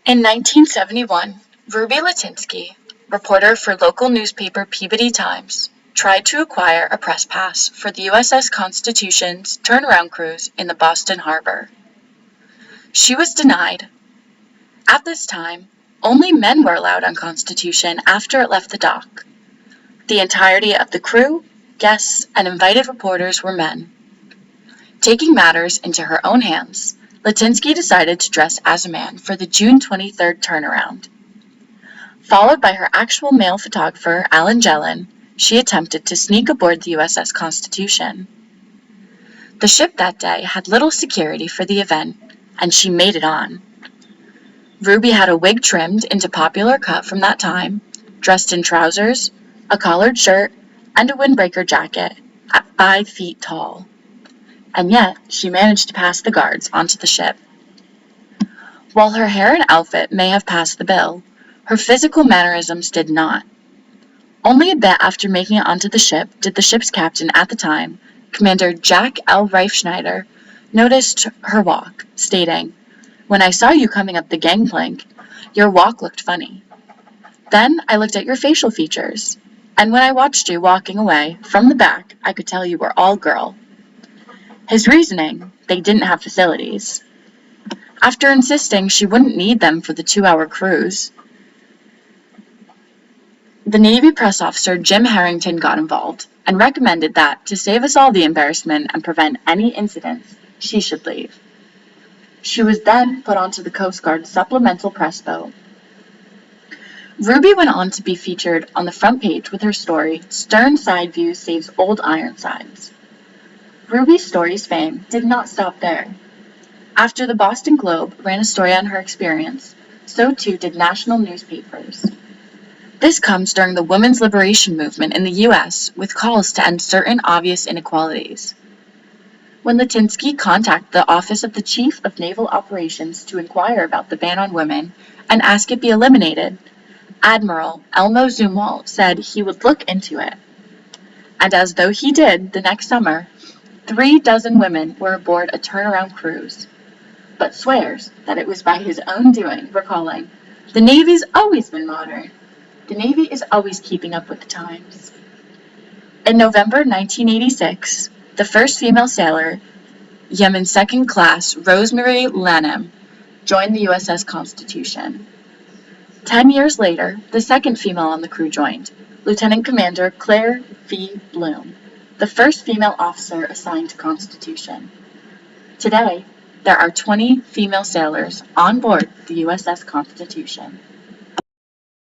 In 1971, Ruby Litinsky, reporter for local newspaper Peabody Times, tried to acquire a press pass for the USS Constitution's turnaround cruise in the Boston harbor. She was denied. At this time, only men were allowed on Constitution after it left the dock. The entirety of the crew, guests, and invited reporters were men. Taking matters into her own hands, Litinsky decided to dress as a man for the June 23rd turnaround. Followed by her actual male photographer, Alan Jelen, she attempted to sneak aboard the USS Constitution. The ship that day had little security for the event, and she made it on. Ruby had a wig trimmed into popular cut from that time, dressed in trousers, a collared shirt, and a windbreaker jacket at 5 feet tall. And yet, she managed to pass the guards onto the ship. While her hair and outfit may have passed the bill, her physical mannerisms did not. Only a bit after making it onto the ship did the ship's captain at the time, Commander Jack L. Reifschneider, notice her walk, stating, "When I saw you coming up the gangplank, your walk looked funny. Then I looked at your facial features, and when I watched you walking away from the back, I could tell you were all girl." His reasoning, they didn't have facilities. After insisting she wouldn't need them for the 2-hour cruise, the Navy press officer Jim Harrington got involved and recommended that, to save us all the embarrassment and prevent any incidents, she should leave. She was then put onto the Coast Guard supplemental press boat. Ruby went on to be featured on the front page with her story, "Stern Side View Saves Old Ironsides." Ruby's story's fame did not stop there. After the Boston Globe ran a story on her experience, so too did national newspapers. This comes during the women's liberation movement in the U.S. with calls to end certain obvious inequalities. When Litinsky contacted the Office of the Chief of Naval Operations to inquire about the ban on women and ask it be eliminated, Admiral Elmo Zumwalt said he would look into it. And as though he did, the next summer, 3 dozen women were aboard a turnaround cruise, but swears that it was by his own doing, recalling, "The Navy's always been modern. The Navy is always keeping up with the times." In November 1986, the first female sailor, Yemen's second class Rosemary Lanham, joined the USS Constitution. 10 years later, the second female on the crew joined, Lieutenant Commander Claire V. Bloom, the first female officer assigned to Constitution. Today, there are 20 female sailors on board the USS Constitution.